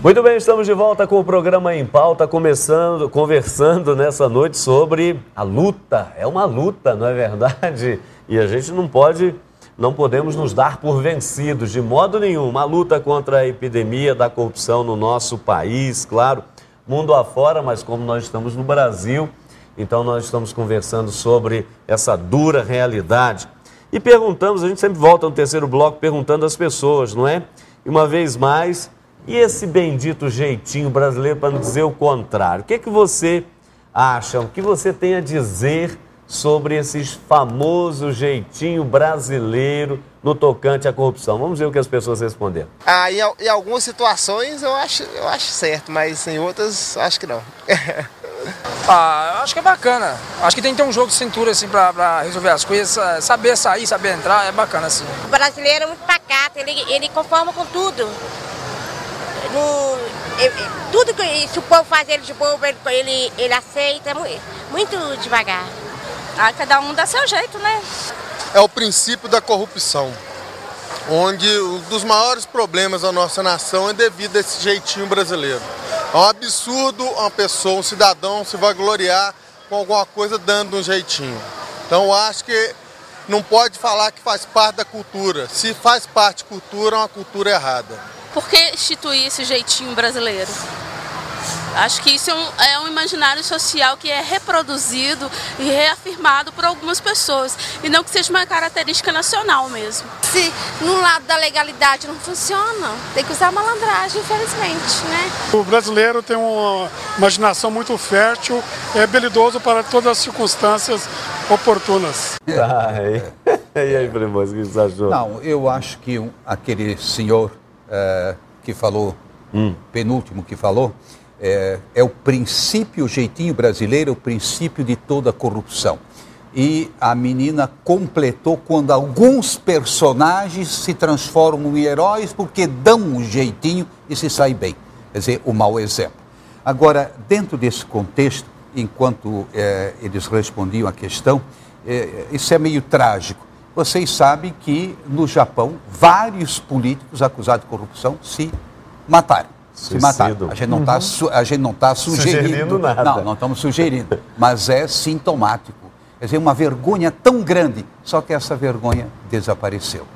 Muito bem, estamos de volta com o programa Em Pauta, conversando nessa noite sobre a luta. É uma luta, não é verdade? E a gente não podemos nos dar por vencidos de modo nenhum. Uma luta contra a epidemia da corrupção no nosso país, claro, mundo afora, mas como nós estamos no Brasil, então nós estamos conversando sobre essa dura realidade. E perguntamos, a gente sempre volta no terceiro bloco perguntando às pessoas, não é? E uma vez mais, e esse bendito jeitinho brasileiro, para não dizer o contrário? O que é que você acha, o que você tem a dizer sobre esse famoso jeitinho brasileiro no tocante à corrupção? Vamos ver o que as pessoas responderam. Em algumas situações eu acho certo, mas em outras acho que não. Eu acho que é bacana. Acho que tem que ter um jogo de cintura assim pra resolver as coisas, saber sair, saber entrar, é bacana assim. O brasileiro é muito pacato, ele conforma com tudo. Tudo que se o povo faz ele de bobo, ele aceita, muito devagar. Cada um dá seu jeito, né? É o princípio da corrupção, onde um dos maiores problemas da nossa nação é devido a esse jeitinho brasileiro. É um absurdo uma pessoa, um cidadão, se vangloriar com alguma coisa dando um jeitinho. Então eu acho que não pode falar que faz parte da cultura. Se faz parte de cultura, é uma cultura errada. Por que instituir esse jeitinho brasileiro? Acho que isso é um imaginário social que é reproduzido e reafirmado por algumas pessoas, e não que seja uma característica nacional mesmo. Se no lado da legalidade não funciona, tem que usar malandragem, infelizmente, né? O brasileiro tem uma imaginação muito fértil, é habilidoso para todas as circunstâncias oportunas. E aí, Primoso, o que você achou? Não, eu acho que aquele senhor que falou, penúltimo que falou, é o princípio, o jeitinho brasileiro, o princípio de toda corrupção. E a menina completou quando alguns personagens se transformam em heróis porque dão um jeitinho e se saem bem. Quer dizer, o mau exemplo. Agora, dentro desse contexto, enquanto eles respondiam à questão, isso é meio trágico. Vocês sabem que no Japão, vários políticos acusados de corrupção se mataram. Se matar. A gente não está sugerindo nada. Não estamos sugerindo, mas é sintomático. Quer dizer, uma vergonha tão grande, só que essa vergonha desapareceu.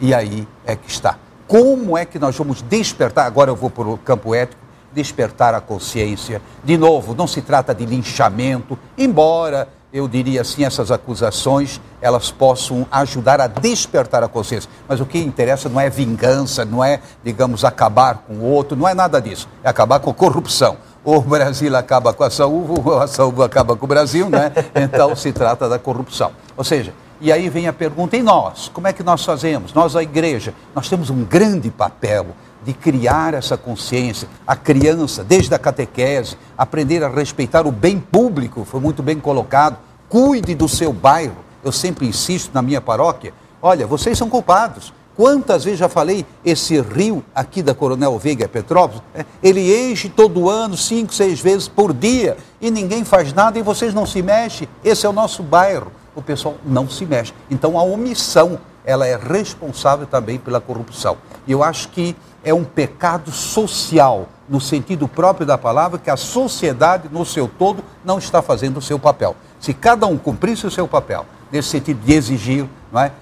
E aí é que está. Como é que nós vamos despertar, agora eu vou para o campo ético, despertar a consciência? De novo, não se trata de linchamento, embora eu diria assim, essas acusações, elas possam ajudar a despertar a consciência. Mas o que interessa não é vingança, não é, digamos, acabar com o outro, não é nada disso. É acabar com a corrupção. O Brasil acaba com a saúde, ou a saúde acaba com o Brasil, né? Então se trata da corrupção. Ou seja, e aí vem a pergunta, e nós? Como é que nós fazemos? Nós, a igreja, nós temos um grande papel de criar essa consciência, a criança, desde a catequese, aprender a respeitar o bem público, foi muito bem colocado, cuide do seu bairro. Eu sempre insisto na minha paróquia, olha, vocês são culpados. Quantas vezes já falei, esse rio aqui da Coronel Veiga, Petrópolis, ele enche todo ano, 5, 6 vezes por dia, e ninguém faz nada e vocês não se mexem. Esse é o nosso bairro. O pessoal não se mexe. Então a omissão, ela é responsável também pela corrupção. E eu acho que é um pecado social, no sentido próprio da palavra, que a sociedade, no seu todo, não está fazendo o seu papel. Se cada um cumprisse o seu papel, nesse sentido de exigir, não é?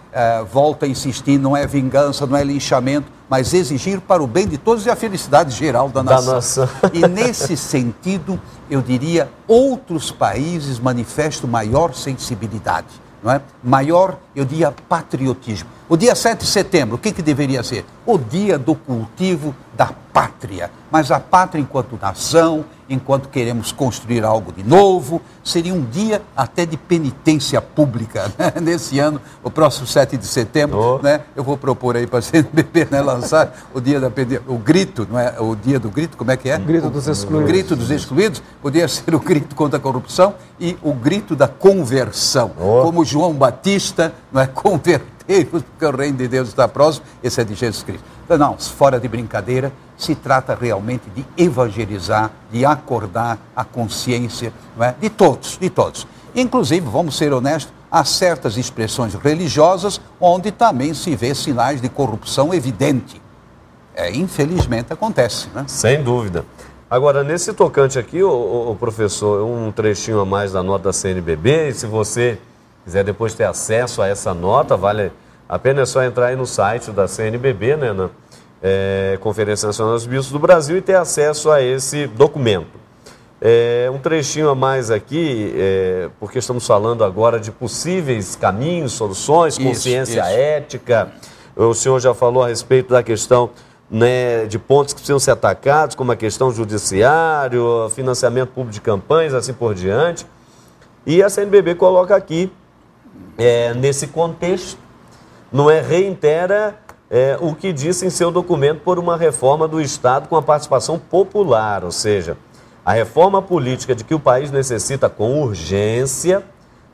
Volta a insistir, não é vingança, não é linchamento, mas exigir para o bem de todos e a felicidade geral da nação. E nesse sentido, eu diria, outros países manifestam maior sensibilidade, não é? Maior, eu diria, patriotismo. O dia 7 de setembro, o que deveria ser? O dia do cultivo da pátria. Mas a pátria enquanto nação, enquanto queremos construir algo de novo, seria um dia até de penitência pública, né? Nesse ano, o próximo 7 de setembro, né? Eu vou propor aí para a CNBB, né, lançar o dia da o grito, não é? O dia do grito, como é que é? O grito dos excluídos. O grito dos excluídos, poderia ser o grito contra a corrupção e o grito da conversão. Como João Batista, não é? Convertei-vos, porque o reino de Deus está próximo, esse é de Jesus Cristo. Então, não, fora de brincadeira, se trata realmente de evangelizar, de acordar a consciência, não é? De todos, de todos. Inclusive, vamos ser honestos, há certas expressões religiosas onde também se vê sinais de corrupção evidente. Infelizmente acontece, né? Sem dúvida. Agora, nesse tocante aqui, o professor, um trechinho a mais da nota da CNBB, e se você quiser depois ter acesso a essa nota, vale a pena, é só entrar aí no site da CNBB, né, na Conferência Nacional dos Bispos do Brasil, e ter acesso a esse documento. Um trechinho a mais aqui, porque estamos falando agora de possíveis caminhos, soluções, consciência ética. O senhor já falou a respeito da questão, né, de pontos que precisam ser atacados, como a questão judiciário, financiamento público de campanhas, assim por diante. E a CNBB coloca aqui, nesse contexto, reitera o que disse em seu documento por uma reforma do Estado com a participação popular, ou seja, a reforma política de que o país necessita com urgência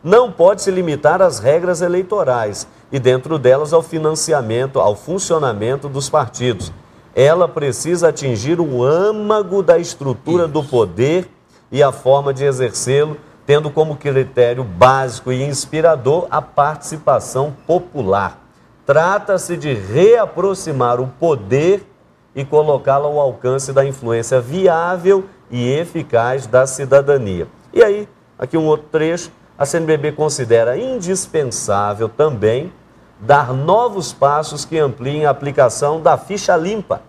não pode se limitar às regras eleitorais e, dentro delas, ao financiamento, ao funcionamento dos partidos. Ela precisa atingir o âmago da estrutura do poder e a forma de exercê-lo, tendo como critério básico e inspirador a participação popular. Trata-se de reaproximar o poder e colocá-lo ao alcance da influência viável e eficaz da cidadania. E aí, aqui um outro trecho, a CNBB considera indispensável também dar novos passos que ampliem a aplicação da ficha limpa,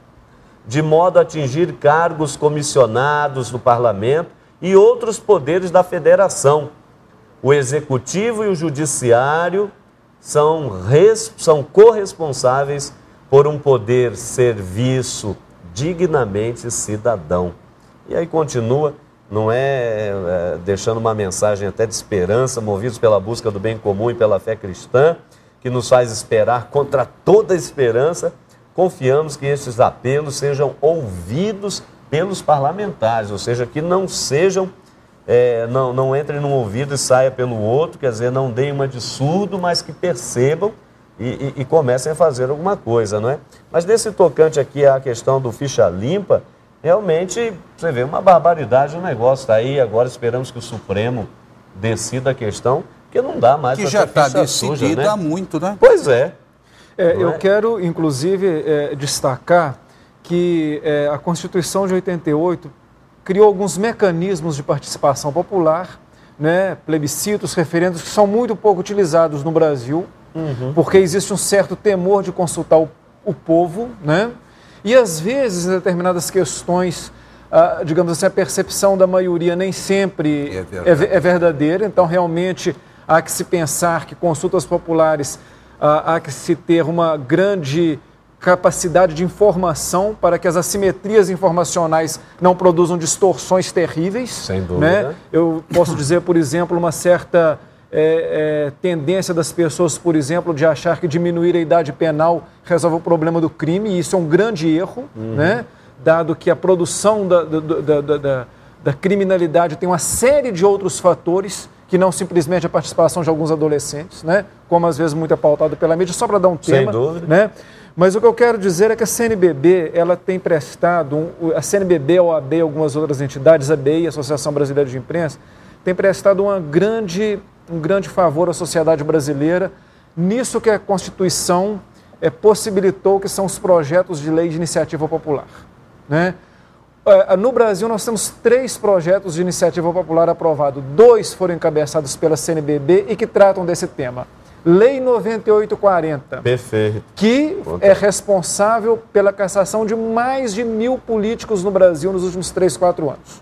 de modo a atingir cargos comissionados no Parlamento e outros poderes da Federação. O Executivo e o Judiciário são corresponsáveis por um poder serviço dignamente cidadão. E aí continua, deixando uma mensagem até de esperança, movidos pela busca do bem comum e pela fé cristã, que nos faz esperar contra toda esperança. Confiamos que estes apelos sejam ouvidos pelos parlamentares, ou seja, que não sejam, não entrem num ouvido e saia pelo outro, quer dizer, não deem uma de surdo, mas que percebam e comecem a fazer alguma coisa, não é? Mas nesse tocante aqui à questão do ficha limpa, realmente, você vê, uma barbaridade o negócio está aí, agora esperamos que o Supremo decida a questão, porque não dá mais para já está decidida, né? Há muito, né? Pois é. Eu quero, inclusive, destacar que a Constituição de 88 criou alguns mecanismos de participação popular, né, plebiscitos, referendos, que são muito pouco utilizados no Brasil, porque existe um certo temor de consultar o povo, né? E às vezes, em determinadas questões, digamos assim, a percepção da maioria nem sempre é verdadeira, então realmente há que se pensar que consultas populares, há que se ter uma grande capacidade de informação para que as assimetrias informacionais não produzam distorções terríveis. Sem dúvida. Né? Eu posso dizer, por exemplo, uma certa tendência das pessoas, por exemplo, de achar que diminuir a idade penal resolve o problema do crime, e isso é um grande erro, né? Dado que a produção da criminalidade tem uma série de outros fatores que não simplesmente a participação de alguns adolescentes, né? Como às vezes muito é pautado pela mídia, só para dar um tema. Sem dúvida. Né? Mas o que eu quero dizer é que a CNBB, ela tem prestado, a CNBB, a OAB e algumas outras entidades, a ABI, a Associação Brasileira de Imprensa, tem prestado um grande favor à sociedade brasileira nisso que a Constituição possibilitou, que são os projetos de lei de iniciativa popular. Né? No Brasil, nós temos 3 projetos de iniciativa popular aprovados. 2 foram encabeçados pela CNBB e que tratam desse tema. Lei 9840, perfeito, que é responsável pela cassação de mais de 1.000 políticos no Brasil nos últimos 3-4 anos.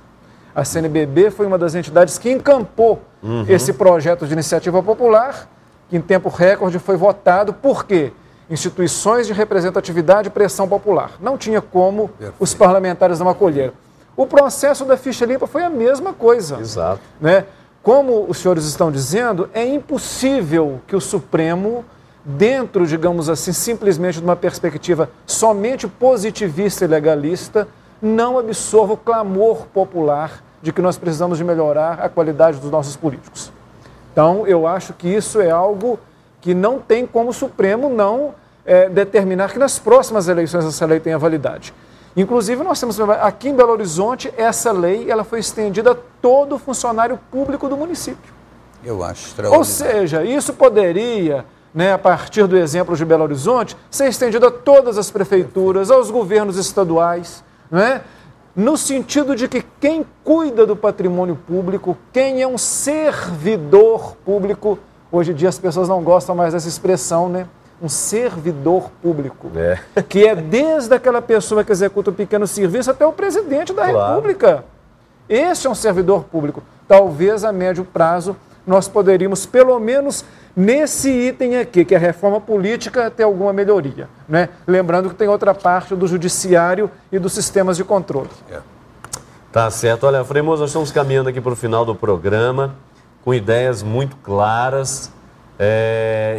A CNBB foi uma das entidades que encampou esse projeto de iniciativa popular, que em tempo recorde foi votado. Por quê? Instituições de representatividade e pressão popular. Não tinha como os parlamentares não acolher. O processo da ficha limpa foi a mesma coisa. Exato. Né? Como os senhores estão dizendo, é impossível que o Supremo, dentro, digamos assim, simplesmente de uma perspectiva somente positivista e legalista, não absorva o clamor popular de que nós precisamos de melhorar a qualidade dos nossos políticos. Então, eu acho que isso é algo que não tem como o Supremo não determinar que nas próximas eleições essa lei tenha validade. Inclusive, nós temos aqui em Belo Horizonte, essa lei ela foi estendida a todo funcionário público do município. Eu acho extraordinário. Ou seja, isso poderia, né, a partir do exemplo de Belo Horizonte, ser estendido a todas as prefeituras, aos governos estaduais, né, no sentido de que quem cuida do patrimônio público, quem é um servidor público, hoje em dia as pessoas não gostam mais dessa expressão, né? Um servidor público, que é desde aquela pessoa que executa um pequeno serviço até o presidente da República. Este é um servidor público. Talvez a médio prazo nós poderíamos, pelo menos nesse item aqui, que é a reforma política, ter alguma melhoria, né? Lembrando que tem outra parte do judiciário e dos sistemas de controle. Tá certo. Olha, Frei Moço, nós estamos caminhando aqui para o final do programa, com ideias muito claras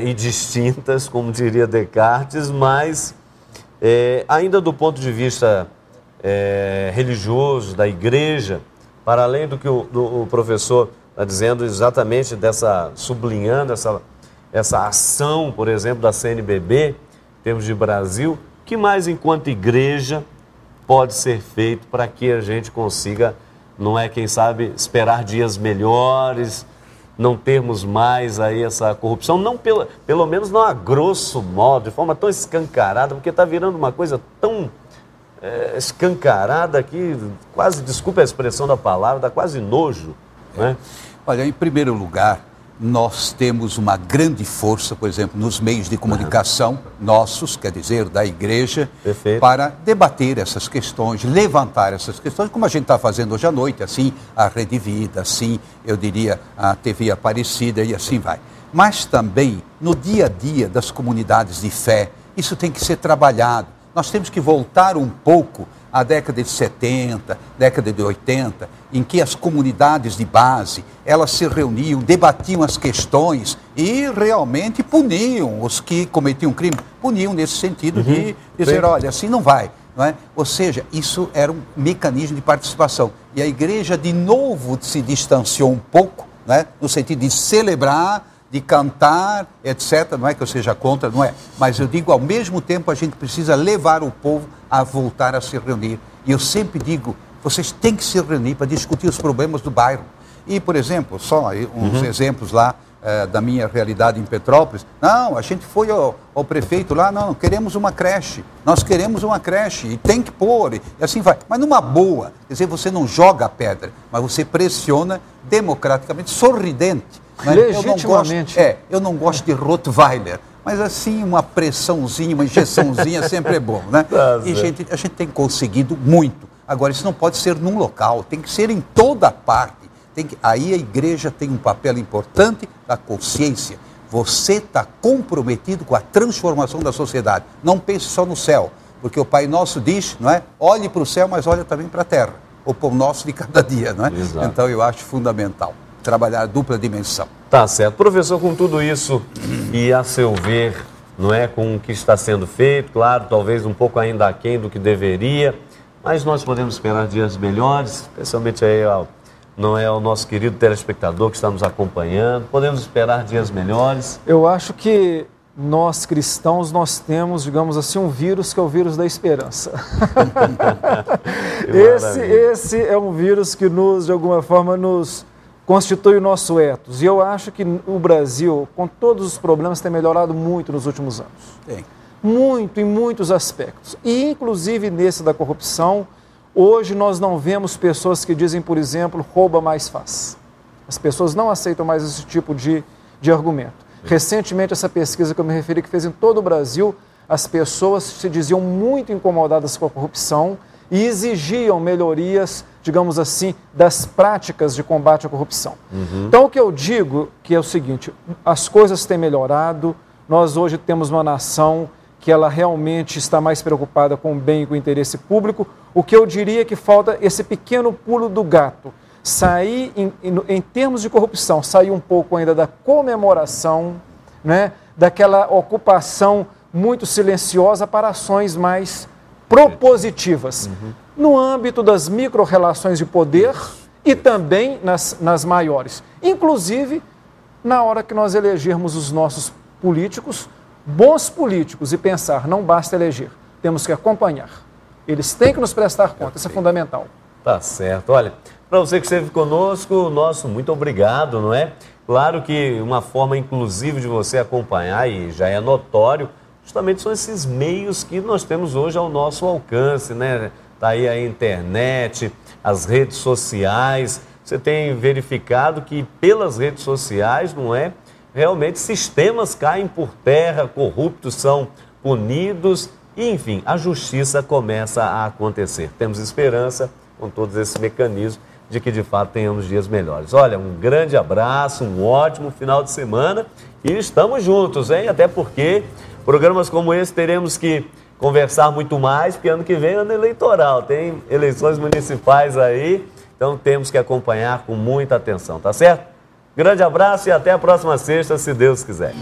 e distintas, como diria Descartes, mas ainda do ponto de vista religioso, da igreja, para além do que o professor está dizendo exatamente sublinhando essa ação, por exemplo, da CNBB, em termos de Brasil, o que mais, enquanto igreja, pode ser feito para que a gente consiga, não é, quem sabe, esperar dias melhores, não termos mais aí essa corrupção, não pelo menos não a grosso modo, de forma tão escancarada, porque está virando uma coisa tão escancarada que quase, desculpe a expressão da palavra, dá quase nojo, né? Olha, em primeiro lugar, nós temos uma grande força, por exemplo, nos meios de comunicação nossos, quer dizer, da igreja, para debater essas questões, levantar essas questões, como a gente está fazendo hoje à noite, assim, a Rede Vida, assim, eu diria, a TV Aparecida e assim vai. Mas também, no dia a dia das comunidades de fé, isso tem que ser trabalhado. Nós temos que voltar um pouco à década de 70, década de 80, em que as comunidades de base, elas se reuniam, debatiam as questões e realmente puniam os que cometiam crime. Puniam nesse sentido de dizer, olha, assim não vai. Não é? Ou seja, isso era um mecanismo de participação. E a igreja, de novo, se distanciou um pouco, não é? No sentido de celebrar, de cantar, etc. Não é que eu seja contra, não é. Mas eu digo, ao mesmo tempo, a gente precisa levar o povo a voltar a se reunir. E eu sempre digo, vocês têm que se reunir para discutir os problemas do bairro. E, por exemplo, só uns exemplos lá da minha realidade em Petrópolis. Não, a gente foi ao prefeito lá, não, queremos uma creche. Nós queremos uma creche e tem que pôr, e assim vai. Mas numa boa, quer dizer, você não joga a pedra, mas você pressiona democraticamente, sorridente. Legitimamente. Eu não gosto de Rottweiler, mas assim, uma pressãozinha, uma injeçãozinha sempre é bom, né? E a gente tem conseguido muito. Agora, isso não pode ser num local, tem que ser em toda parte. Aí a igreja tem um papel importante da consciência. Você está comprometido com a transformação da sociedade. Não pense só no céu, porque o Pai Nosso diz, não é? Olhe para o céu, mas olhe também para a terra. O pão nosso de cada dia, não é? Exato. Então eu acho fundamental trabalhar a dupla dimensão. Tá certo. Professor, com tudo isso e a seu ver, não é, com o que está sendo feito, claro, talvez um pouco ainda aquém do que deveria, mas nós podemos esperar dias melhores, especialmente aí não é o nosso querido telespectador que está nos acompanhando, podemos esperar dias melhores. Eu acho que nós cristãos, nós temos, digamos assim, um vírus que é o vírus da esperança. Esse é um vírus que de alguma forma, nos constitui o nosso ethos. E eu acho que o Brasil, com todos os problemas, tem melhorado muito nos últimos anos. Tem. Muito, em muitos aspectos. E, inclusive, nesse da corrupção, hoje nós não vemos pessoas que dizem, por exemplo, rouba mais faz. As pessoas não aceitam mais esse tipo de argumento. Recentemente, essa pesquisa que eu me referi, que fez em todo o Brasil, as pessoas se diziam muito incomodadas com a corrupção e exigiam melhorias, digamos assim, das práticas de combate à corrupção. Então, o que eu digo que é o seguinte, as coisas têm melhorado, nós hoje temos uma nação que ela realmente está mais preocupada com o bem e com o interesse público. O que eu diria que falta esse pequeno pulo do gato, sair, em termos de corrupção, sair um pouco ainda da comemoração, né, daquela ocupação muito silenciosa para ações mais propositivas, no âmbito das micro-relações de poder e também nas maiores. Inclusive, na hora que nós elegermos os nossos políticos, bons políticos, e pensar, não basta eleger, temos que acompanhar. Eles têm que nos prestar conta, isso é fundamental. Tá certo. Olha, para você que esteve conosco, nosso muito obrigado, não é? Claro que uma forma inclusiva de você acompanhar, e já é notório, justamente são esses meios que nós temos hoje ao nosso alcance, né? Tá aí a internet, as redes sociais. Você tem verificado que pelas redes sociais, não é? Realmente sistemas caem por terra, corruptos são punidos e, enfim, a justiça começa a acontecer. Temos esperança com todos esses mecanismos de que, de fato, tenhamos dias melhores. Olha, um grande abraço, um ótimo final de semana e estamos juntos, hein? Até porque programas como esse teremos que conversar muito mais, porque ano que vem é ano eleitoral, tem eleições municipais aí, então temos que acompanhar com muita atenção, tá certo? Grande abraço e até a próxima sexta, se Deus quiser.